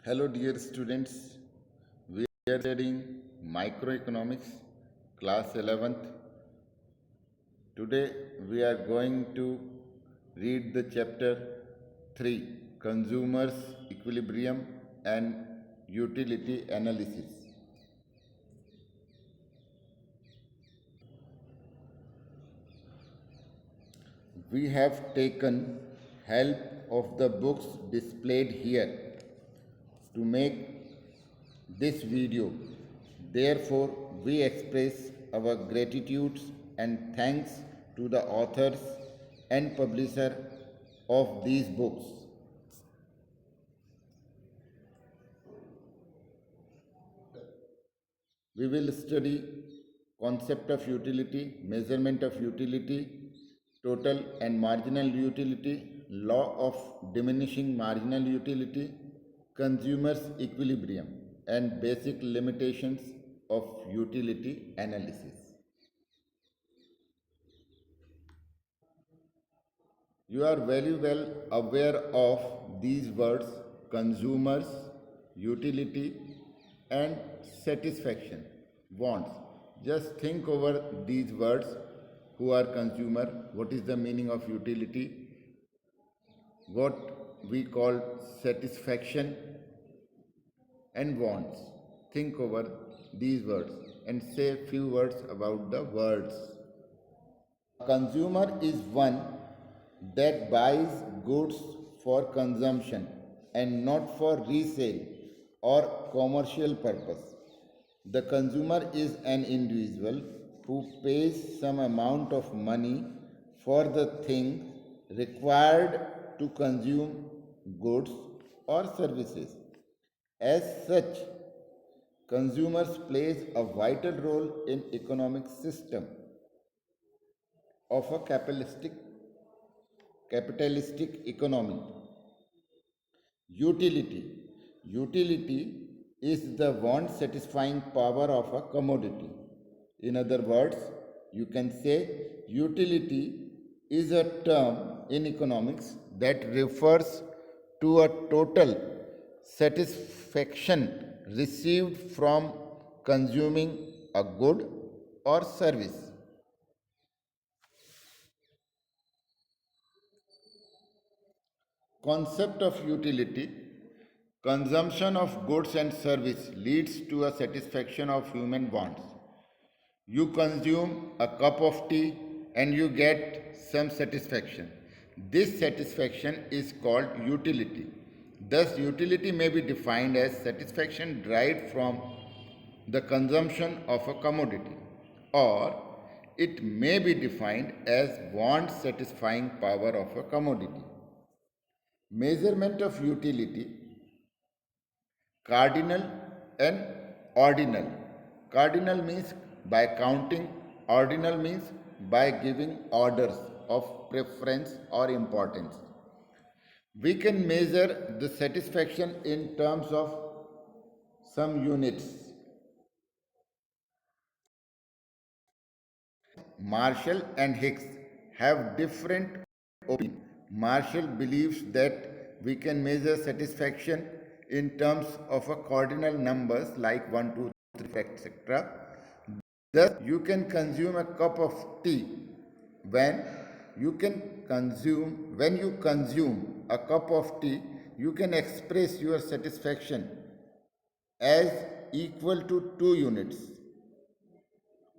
Hello, dear students. We are studying microeconomics, class 11th. Today, we are going to read the chapter 3 Consumers, Equilibrium, and Utility Analysis. We have taken help of the books displayed here to make this video. Therefore, we express our gratitude and thanks to the authors and publisher of these books. We will study concept of utility, measurement of utility, total and marginal utility, law of diminishing marginal utility, consumers equilibrium, and basic limitations of utility analysis. You are very well aware of these words consumers, utility, and satisfaction, wants. Just think over these words who are consumer, what is the meaning of utility, what we call satisfaction, and wants. Think over these words and say few words about the words. A consumer is one that buys goods for consumption and not for resale or commercial purpose. The consumer is an individual who pays some amount of money for the things required to consume goods or services. As such, consumers plays a vital role in economic system of a capitalistic economy. Utility. Utility is the want satisfying power of a commodity. In other words, you can say utility is a term in economics that refers to a total satisfaction received from consuming a good or service. Concept of utility. Consumption of goods and service leads to a satisfaction of human wants. You consume a cup of tea and you get some satisfaction. This satisfaction is called utility. Thus, utility may be defined as satisfaction derived from the consumption of a commodity, or it may be defined as want satisfying power of a commodity. Measurement of utility, cardinal and ordinal. Cardinal means by counting, ordinal means by giving orders of preference or importance. We can measure the satisfaction in terms of some units. Marshall and Hicks have different opinions. Marshall believes that we can measure satisfaction in terms of a cardinal numbers like 1, 2, 3, etc. Thus, you can consume a cup of tea when you consume a cup of tea, you can express your satisfaction as equal to 2 units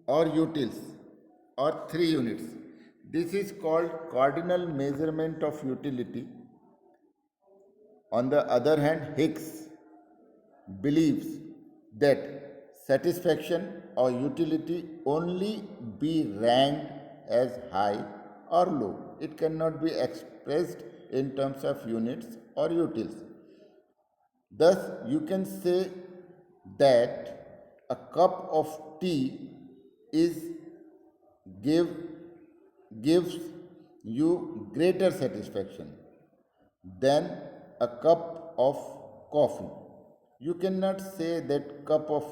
or utils or 3 units. This is called cardinal measurement of utility. On the other hand, Hicks believes that satisfaction or utility only be ranked as high or low. It cannot be expressed in terms of units or utils. Thus, you can say that a cup of tea is give gives you greater satisfaction than a cup of coffee. You cannot say that cup of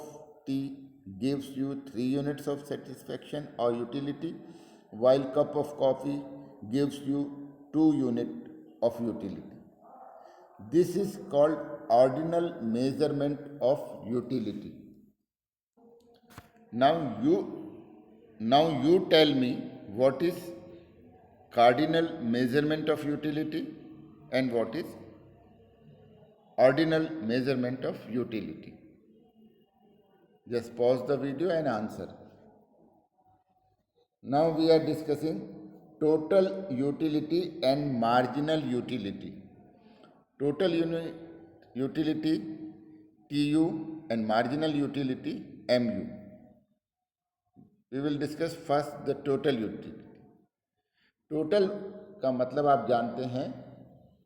tea gives you 3 units of satisfaction or utility while cup of coffee gives you 2 units of utility. This is called ordinal measurement of utility. Now you tell me what is cardinal measurement of utility and what is ordinal measurement of utility. Just pause the video and answer. Now we are discussing total utility and marginal utility. Total utility TU and marginal utility MU. We will discuss first the total utility. Total का मतलब आप जानते हैं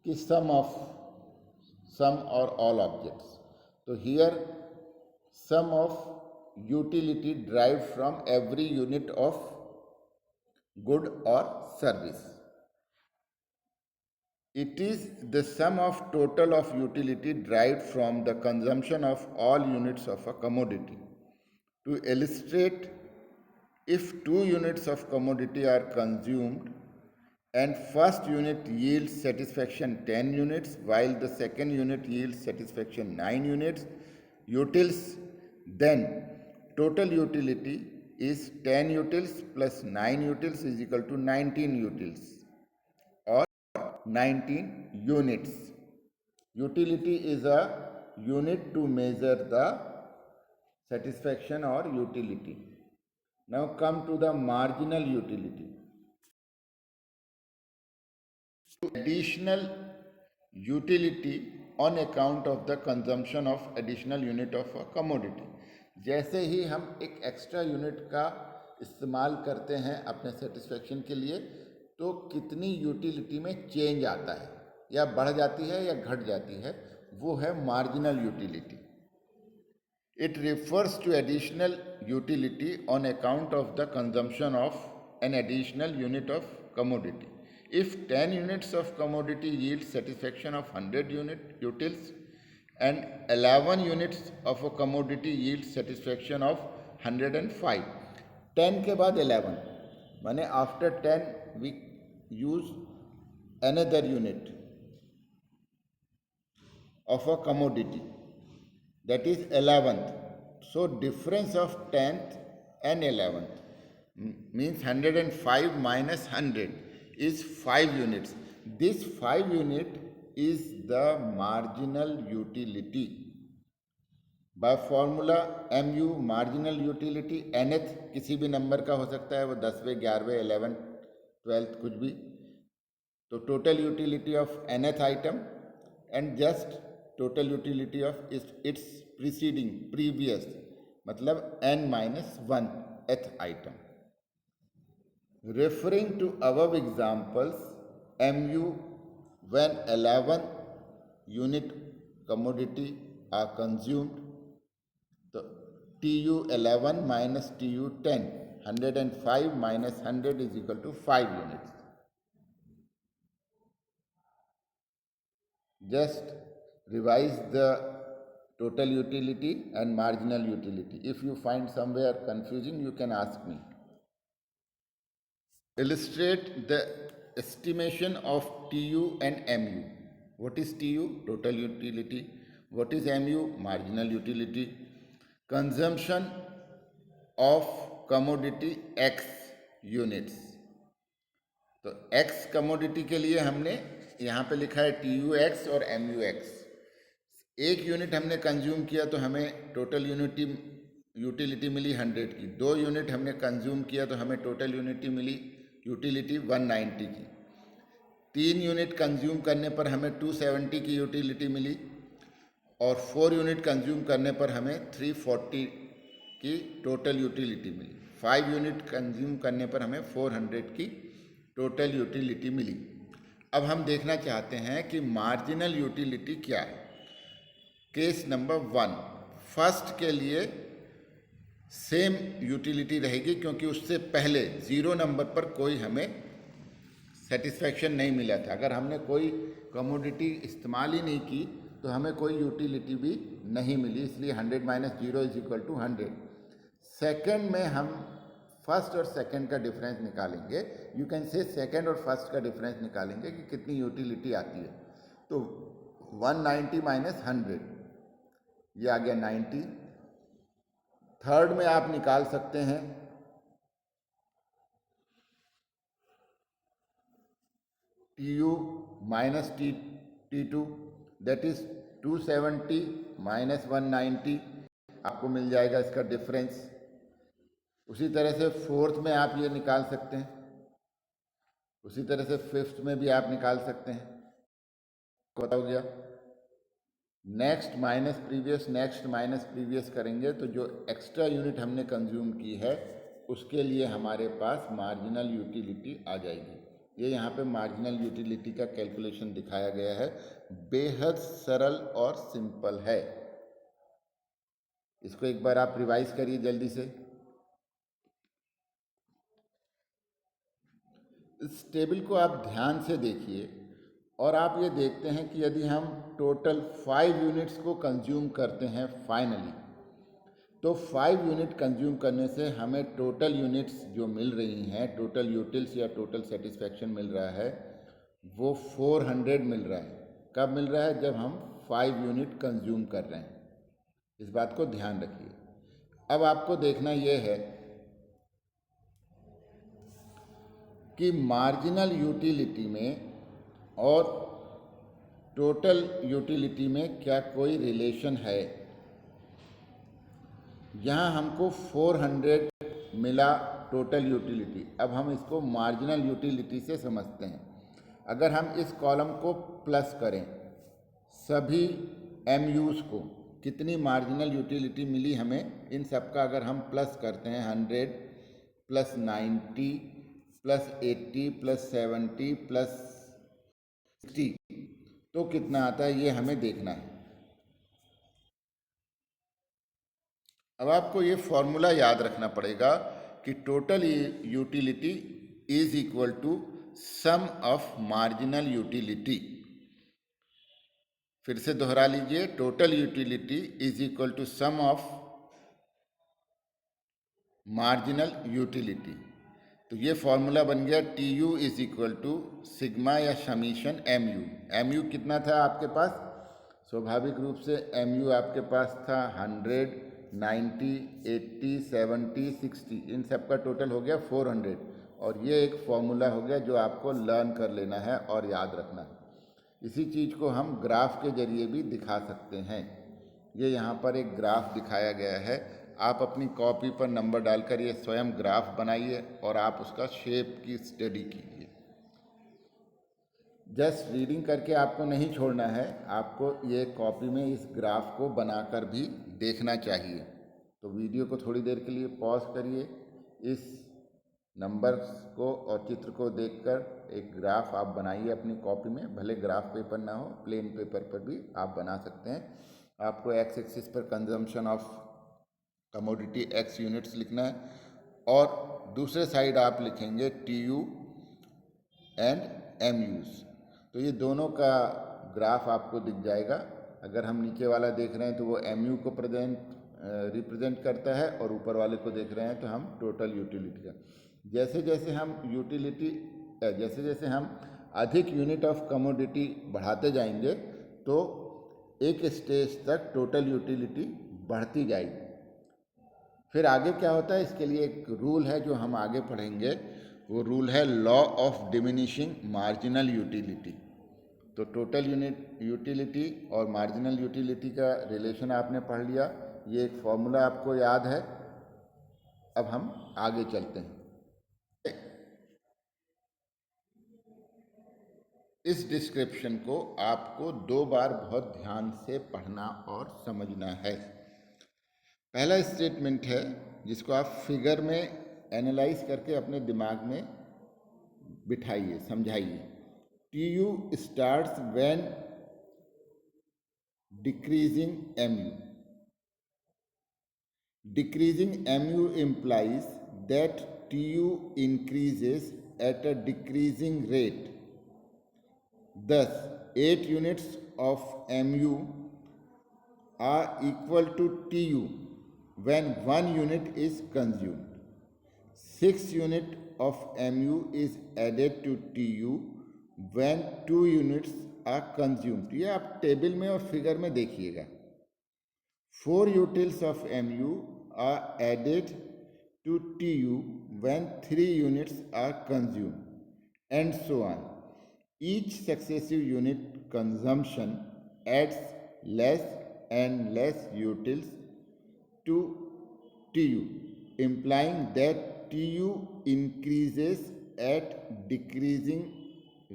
कि sum और all objects. तो here sum of utility drive from every unit of good और service. It is the sum of total of utility derived from the consumption of all units of a commodity. To illustrate, if 2 units of commodity are consumed and first unit yields satisfaction 10 units while the second unit yields satisfaction 9 utils, then total utility is 10 utils plus 9 utils is equal to 19 utils or 19 units. Utility is a unit to measure the satisfaction or utility. Now come to the marginal utility. Additional utility on account of the consumption of additional unit of a commodity. जैसे ही हम एक extra unit का इस्तेमाल करते हैं अपने satisfaction के लिए, तो कितनी यूटिलिटी में चेंज आता है, या बढ़ जाती है या घट जाती है, वो है marginal utility. It refers to additional utility on account of the consumption of an additional unit of commodity. If 10 units of commodity yield satisfaction of 100 utils and 11 units of a commodity yield satisfaction of 105. 10 के बाद 11 माने after 10 we use another unit of a commodity, that is 11th. So difference of 10th and 11th means 105 minus 100 is 5 units. This 5 unit is the marginal utility. By formula MU marginal utility nth किसी भी number का हो सकता है, वो 10वें 11वें 11th 12th कुछ भी. तो total utility of nth item and just total utility of its preceding previous मतलब n minus 1th item. Referring to above examples, MU when 11 unit commodity are consumed, so TU 11 minus TU 10, 105 minus 100 is equal to 5 units. Just revise the total utility and marginal utility. If you find somewhere confusing, you can ask me. Illustrate the estimation of TU and MU. What is TU? Total utility. What is MU? Marginal utility. Consumption of commodity X units. तो X commodity के लिए हमने यहाँ पे लिखा है TUX और MUX. एक यूनिट हमने कंज्यूम किया तो हमें टोटल यूटिलिटी मिली 100 की. 2 यूनिट हमने कंज्यूम किया तो हमें टोटल यूटिलिटी 190 की. 3 यूनिट कंज्यूम करने पर हमें 270 की यूटिलिटी मिली और 4 यूनिट कंज्यूम करने पर हमें 340 की टोटल यूटिलिटी मिली. 5 यूनिट कंज्यूम करने पर हमें 400 की टोटल यूटिलिटी मिली. अब हम देखना चाहते हैं कि मार्जिनल यूटिलिटी क्या है. केस नंबर 1, फर्स्ट के लिए सेम यूटिलिटी रहेगी क्योंकि उससे पहले 0 नंबर पर कोई हमें सेटिस्फैक्शन नहीं मिला था. अगर हमने कोई कमोडिटी इस्तेमाल ही नहीं की तो हमें कोई यूटिलिटी भी नहीं मिली, इसलिए 100 minus 0 is equal to 100. Second में हम फर्स्ट और सेकेंड का डिफरेंस निकालेंगे. यू कैन से सेकेंड और फर्स्ट का डिफरेंस निकालेंगे कि कितनी यूटिलिटी आती है. तो 190 माइनस 100, ये आ गया 90। थर्ड में आप निकाल सकते हैं TU minus T2, that is 270 minus 190, आपको मिल जाएगा इसका डिफरेंस। उसी तरह से फोर्थ में आप ये निकाल सकते हैं, उसी तरह से फिफ्थ में भी आप निकाल सकते हैं। पता हो गया। Next minus previous, next minus previous करेंगे तो जो एक्स्ट्रा यूनिट हमने कंज्यूम की है उसके लिए हमारे पास मार्जिनल यूटिलिटी आ जाएगी। ये यहाँ पे मार्जिनल यूटिलिटी का कैलकुलेशन दिखाया गया है, बेहद सरल और सिंपल है। इसको एक बार आप रिवाइज करिए जल्दी से। इस टेबल को आप ध्यान से देखिए और आप ये देखते हैं कि यदि हम टोटल 5 यूनिट्स को कंज्यूम करते हैं फाइनली, तो 5 यूनिट कंज्यूम करने से हमें टोटल यूनिट्स जो मिल रही हैं, टोटल यूटिल्स या टोटल सेटिस्फैक्शन मिल रहा है, वो 400 मिल रहा है। कब मिल रहा है? जब हम 5 यूनिट कंज्यूम कर रहे हैं। इस बात को ध्यान रखिए। अब आपको देखना यह है कि मार्जिनल यूटिलिटी में और टोटल यूटिलिटी में क्या कोई रिलेशन है। यहाँ हमको 400 मिला टोटल यूटिलिटी। अब हम इसको मार्जिनल यूटिलिटी से समझते हैं। अगर हम इस कॉलम को प्लस करें, सभी MUs को कितनी मार्जिनल यूटिलिटी मिली हमें, इन सब का अगर हम प्लस करते हैं 100 प्लस 90 प्लस 80 प्लस 70 प्लस 60, तो कितना आता है ये हमें देखना है। अब आपको ये फॉर्मूला याद रखना पड़ेगा कि total utility is equal to sum of marginal utility. फिर से दोहरा लीजिए, total utility is equal to sum of marginal utility. तो ये फॉर्मूला बन गया TU is equal to sigma या समीशन MU। MU कितना था आपके पास? स्वाभाविक रूप से MU आपके पास था 100, 90, 80, 70, 60, इन सब का टोटल हो गया 400। और ये एक फॉर्मूला हो गया जो आपको लर्न कर लेना है और याद रखना है। इसी चीज़ को हम ग्राफ के जरिए भी दिखा सकते हैं। ये यहाँ पर एक ग्राफ दिखाया गया है। आप अपनी कॉपी पर नंबर डालकर ये स्वयं ग्राफ बनाइए और आप उसका शेप की स्टडी कीजिए। जस्ट रीडिंग करके आपको नहीं छोड़ना है, आपको ये कॉपी में इस ग्राफ को बनाकर भी देखना चाहिए। तो वीडियो को थोड़ी देर के लिए पॉज करिए, इस नंबर्स को और चित्र को देखकर एक ग्राफ आप बनाइए अपनी कॉपी में। भले ग्राफ पेपर ना हो, प्लेन पेपर पर भी आप बना सकते हैं। आपको एक्स एक्सिस पर consumption of commodity X units लिखना है और दूसरे साइड आप लिखेंगे TU एंड MUs। तो ये दोनों का ग्राफ आपको दिख जाएगा। अगर हम नीचे वाला देख रहे हैं तो वो MU को रिप्रेजेंट करता है और ऊपर वाले को देख रहे हैं तो हम टोटल यूटिलिटी का। जैसे जैसे हम अधिक यूनिट ऑफ कमोडिटी बढ़ाते जाएंगे तो एक स्टेज तक टोटल यूटिलिटी बढ़ती जाएगी। फिर आगे क्या होता है, इसके लिए एक रूल है जो हम आगे पढ़ेंगे। वो रूल है law of diminishing marginal utility. तो टोटल यूटिलिटी और मार्जिनल यूटिलिटी का रिलेशन आपने पढ़ लिया। ये एक फॉर्मूला आपको याद है। अब हम आगे चलते हैं। इस डिस्क्रिप्शन को आपको 2 बार बहुत ध्यान से पढ़ना और समझना है। पहला स्टेटमेंट है जिसको आप फिगर में एनालाइज करके अपने दिमाग में बिठाइए, समझाइए। TU starts when decreasing MU. Decreasing MU implies that TU increases at a decreasing rate. Thus, 8 units of MU are equal to TU when 1 unit is consumed. 6 units of MU is added to TU when 2 units are consumed, ये आप table में और figure में देखिएगा। 4 utils of Mu are added to Tu when 3 units are consumed, and so on. Each successive unit consumption adds less and less utils to Tu, implying that Tu increases at decreasing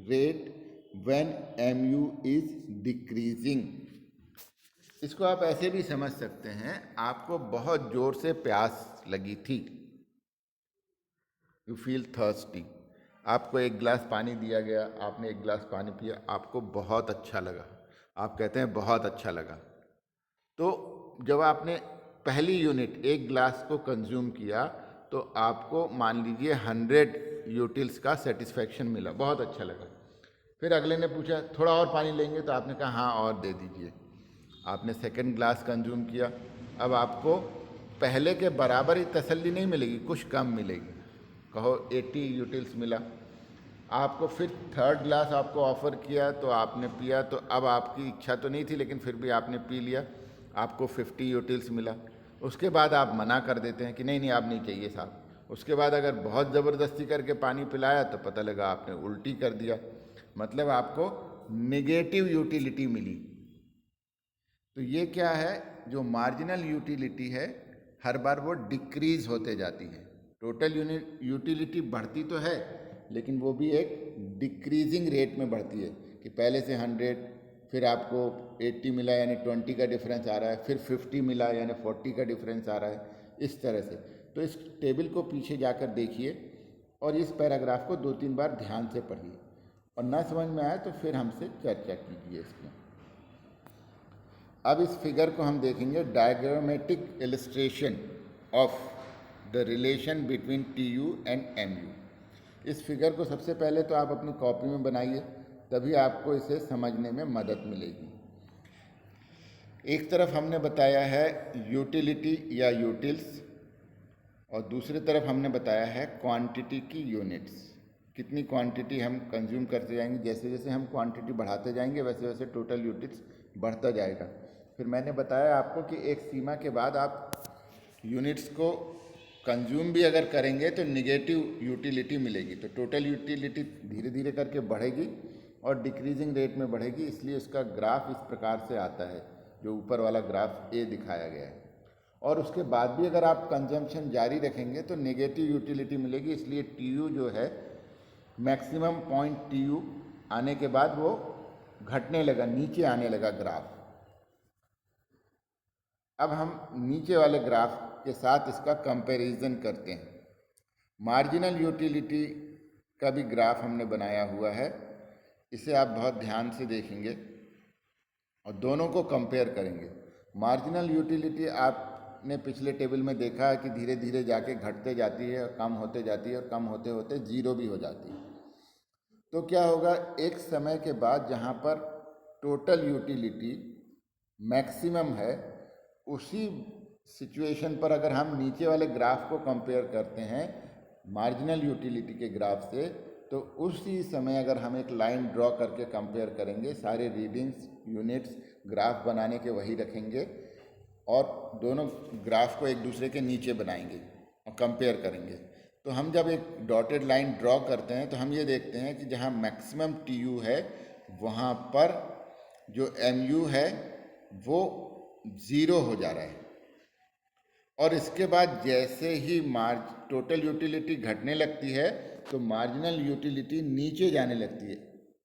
rate when Mu is decreasing. इसको आप ऐसे भी समझ सकते हैं, आपको बहुत जोर से प्यास लगी थी, यू फील थर्स्टी, आपको एक गिलास पानी दिया गया, आपने एक गिलास पानी पिया, आपको बहुत अच्छा लगा, आप कहते हैं बहुत अच्छा लगा। तो जब आपने पहली यूनिट एक गिलास को कंज्यूम किया तो आपको मान लीजिए 100 यूटिल्स का सेटिस्फैक्शन मिला, बहुत अच्छा लगा। फिर अगले ने पूछा थोड़ा और पानी लेंगे, तो आपने कहा हाँ और दे दीजिए। आपने सेकंड ग्लास कंज्यूम किया, अब आपको पहले के बराबर ही तसल्ली नहीं मिलेगी, कुछ कम मिलेगी, कहो 80 यूटिल्स मिला। आपको फिर थर्ड ग्लास आपको ऑफ़र किया तो आपने पिया, तो अब आपकी इच्छा तो नहीं थी लेकिन फिर भी आपने पी लिया, आपको 50 यूटिल्स मिला। उसके बाद आप मना कर देते हैं कि नहीं नहीं आप नहीं चाहिए साहब। उसके बाद अगर बहुत ज़बरदस्ती करके पानी पिलाया तो पता लगा आपने उल्टी कर दिया, मतलब आपको नेगेटिव यूटिलिटी मिली। तो ये क्या है, जो मार्जिनल यूटिलिटी है हर बार वो डिक्रीज़ होते जाती है। टोटल यूटिलिटी बढ़ती तो है लेकिन वो भी एक डिक्रीजिंग रेट में बढ़ती है कि पहले से 100, फिर आपको 80 मिला यानी 20 का डिफरेंस आ रहा है, फिर 50 मिला यानी 40 का डिफरेंस आ रहा है, इस तरह से। तो इस टेबल को पीछे जाकर देखिए और इस पैराग्राफ को 2-3 बार ध्यान से पढ़िए, और ना समझ में आए तो फिर हमसे चर्चा कीजिए इसमें। अब इस फिगर को हम देखेंगे, diagrammatic illustration of the relation between TU and MU। इस फिगर को सबसे पहले तो आप अपनी कॉपी में बनाइए, तभी आपको इसे समझने में मदद मिलेगी। एक तरफ हमने बताया है यूटिलिटी या यूटिल्स, और दूसरी तरफ हमने बताया है क्वांटिटी की यूनिट्स। कितनी क्वांटिटी हम कंज्यूम करते जाएंगे, जैसे जैसे हम क्वांटिटी बढ़ाते जाएंगे वैसे वैसे टोटल यूटिल्स बढ़ता जाएगा। फिर मैंने बताया आपको कि एक सीमा के बाद आप यूनिट्स को कंज्यूम भी अगर करेंगे तो निगेटिव यूटिलिटी मिलेगी, तो टोटल यूटिलिटी धीरे धीरे करके बढ़ेगी और डिक्रीजिंग रेट में बढ़ेगी। इसलिए उसका ग्राफ इस प्रकार से आता है, जो ऊपर वाला ग्राफ A दिखाया गया है। और उसके बाद भी अगर आप कंजम्पशन जारी रखेंगे तो नेगेटिव यूटिलिटी मिलेगी, इसलिए TU जो है मैक्सिमम पॉइंट TU आने के बाद वो घटने लगा, नीचे आने लगा ग्राफ। अब हम नीचे वाले ग्राफ के साथ इसका कंपैरिजन करते हैं। मार्जिनल यूटिलिटी का भी ग्राफ हमने बनाया हुआ है, इसे आप बहुत ध्यान से देखेंगे और दोनों को कंपेयर करेंगे। मार्जिनल यूटिलिटी आपने पिछले टेबल में देखा है कि धीरे धीरे जाके घटते जाती है और कम होते जाती है और कम होते होते जीरो भी हो जाती है। तो क्या होगा, एक समय के बाद जहाँ पर टोटल यूटिलिटी मैक्सिमम है, उसी सिचुएशन पर अगर हम नीचे वाले ग्राफ को कंपेयर करते हैं मार्जिनल यूटिलिटी के ग्राफ से, तो उसी समय अगर हम एक लाइन ड्रॉ करके कंपेयर करेंगे, सारे रीडिंग्स यूनिट्स ग्राफ बनाने के वही रखेंगे और दोनों ग्राफ को एक दूसरे के नीचे बनाएंगे और कंपेयर करेंगे। तो हम जब एक डॉटेड लाइन ड्रॉ करते हैं तो हम ये देखते हैं कि जहाँ मैक्सिमम TU है वहाँ पर जो MU है वो ज़ीरो हो जा रहा है, और इसके बाद जैसे ही टोटल यूटिलिटी घटने लगती है तो मार्जिनल यूटिलिटी नीचे जाने लगती है,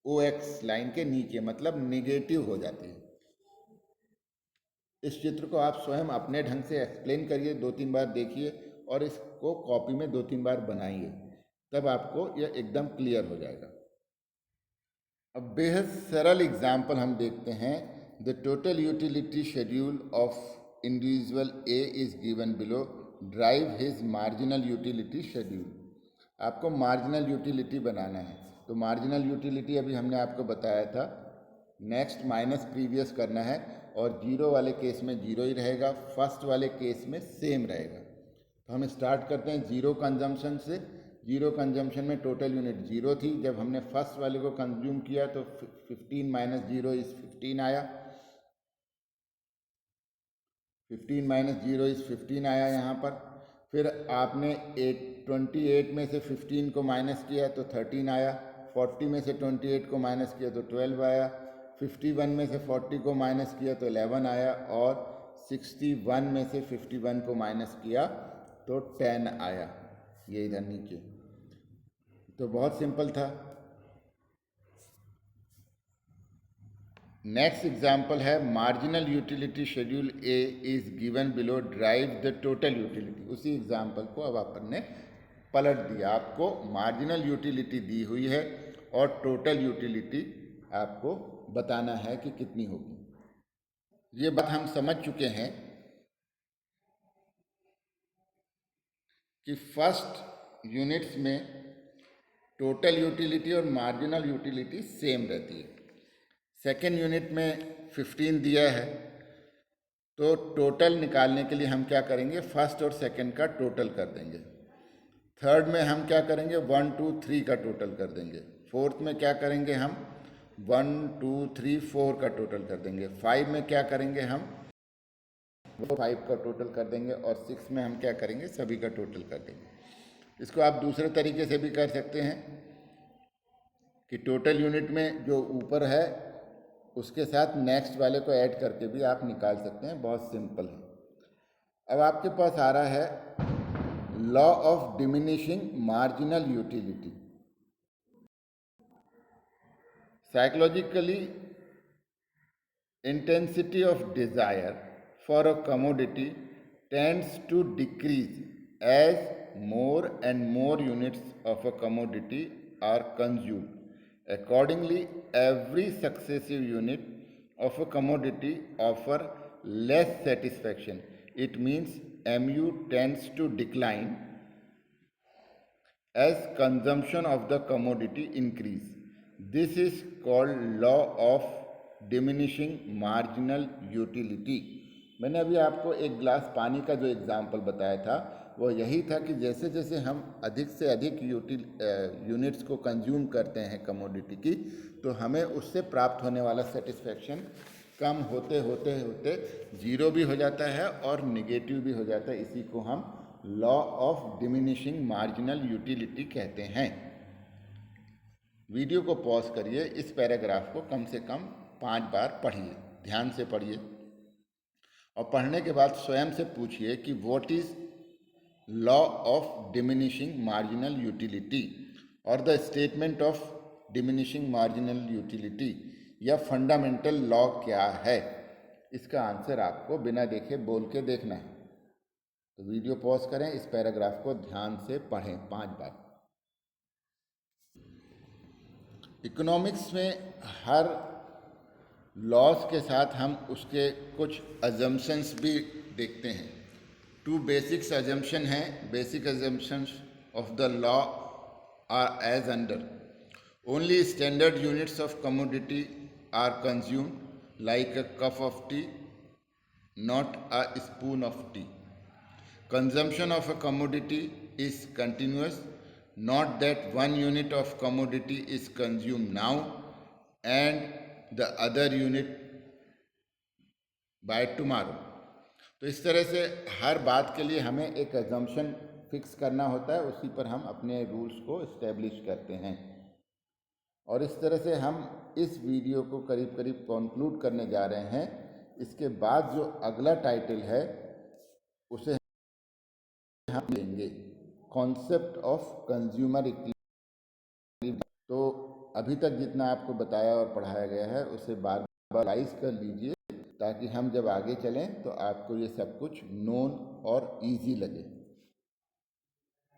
OX लाइन के नीचे, मतलब नेगेटिव हो जाती है। इस चित्र को आप स्वयं अपने ढंग से एक्सप्लेन करिए, 2-3 बार देखिए और इसको कॉपी में 2-3 बार बनाइए, तब आपको यह एकदम क्लियर हो जाएगा। अब बेहद सरल एग्जाम्पल हम देखते हैं। The total utility schedule of individual A is given below, drive his marginal utility schedule. आपको मार्जिनल यूटिलिटी बनाना है, तो मार्जिनल यूटिलिटी अभी हमने आपको बताया था, नेक्स्ट माइनस प्रीवियस करना है, और जीरो वाले केस में जीरो ही रहेगा, फर्स्ट वाले केस में सेम रहेगा। तो हम स्टार्ट करते हैं जीरो कंजम्पशन से। जीरो कंजम्पशन में टोटल यूनिट जीरो थी। जब हमने फर्स्ट वाले को कंज्यूम किया तो 15 माइनस जीरो इज 15 आया, 15 माइनस जीरो इज 15 आया यहाँ पर। फिर आपने 28 में से 15 को माइनस किया तो 13 आया, 40 में से 28 को माइनस किया तो 12 आया, 51 में से 40 को माइनस किया तो 11 आया, और 61 में से 51 को माइनस किया तो 10 आया। ये इधर नीचे तो बहुत सिंपल था। नेक्स्ट एग्जाम्पल है marginal utility schedule A is given below, drive the total utility. उसी एग्जाम्पल को अब अपन ने पलट दिया, आपको मार्जिनल यूटिलिटी दी हुई है और टोटल यूटिलिटी आपको बताना है कि कितनी होगी। ये बात हम समझ चुके हैं कि फर्स्ट यूनिट्स में टोटल यूटिलिटी और मार्जिनल यूटिलिटी सेम रहती है। सेकेंड यूनिट में 15 दिया है तो टोटल निकालने के लिए हम क्या करेंगे, फर्स्ट और सेकेंड का टोटल कर देंगे। थर्ड में हम क्या करेंगे, 1 2 3 का टोटल कर देंगे। फोर्थ में क्या करेंगे हम 1 2 3 4 का टोटल कर देंगे। 5 में क्या करेंगे हम 5 का टोटल कर देंगे, और 6 में हम क्या करेंगे, सभी का टोटल कर देंगे। इसको आप दूसरे तरीके से भी कर सकते हैं कि टोटल यूनिट में जो ऊपर है उसके साथ नेक्स्ट वाले को ऐड करके भी आप निकाल सकते हैं, बहुत सिंपल है। अब आपके पास आ रहा है law of diminishing marginal utility. Psychologically intensity of desire for a commodity tends to decrease as more and more units of a commodity are consumed. Accordingly, every successive unit of a commodity offer less satisfaction. It means MU tends to decline as consumption of the commodity increase. This is called law of diminishing marginal utility. मैंने अभी आपको एक गिलास पानी का जो example बताया था वो यही था कि जैसे जैसे हम अधिक से अधिक यूनिट्स को कंज्यूम करते हैं कमोडिटी की, तो हमें उससे प्राप्त होने वाला सेटिस्फैक्शन कम होते होते होते जीरो भी हो जाता है और निगेटिव भी हो जाता है। इसी को हम law of diminishing marginal utility कहते हैं। वीडियो को पॉज करिए, इस पैराग्राफ को कम से कम 5 बार पढ़िए, ध्यान से पढ़िए, और पढ़ने के बाद स्वयं से पूछिए कि what is law of diminishing marginal utility और the statement of diminishing marginal utility, या फंडामेंटल लॉ क्या है। इसका आंसर आपको बिना देखे बोल के देखना है। तो वीडियो पॉज करें, इस पैराग्राफ को ध्यान से पढ़ें 5 बार। इकोनॉमिक्स में हर लॉज के साथ हम उसके कुछ अजम्पशंस भी देखते हैं। 2 बेसिक्स अजम्पशन हैं। Basic assumptions of the law are as under: only standard units of commodity are consumed like a cup of tea, not a spoon of tea. Consumption of a commodity is continuous, not that one unit of commodity is consumed now and the other unit by tomorrow। तो इस तरह से हर बात के लिए हमें एक assumption fix करना होता है, उसी पर हम अपने रूल्स को इस्टेब्लिश करते हैं। और इस तरह से हम इस वीडियो को करीब करीब कंक्लूड करने जा रहे हैं। इसके बाद जो अगला टाइटल है उसे हम लेंगे कॉन्सेप्ट ऑफ कंज्यूमर इक्विलिब्रियम। तो अभी तक जितना आपको बताया और पढ़ाया गया है उसे बार बार रिवाइज कर लीजिए, ताकि हम जब आगे चलें तो आपको ये सब कुछ नोन और इजी लगे।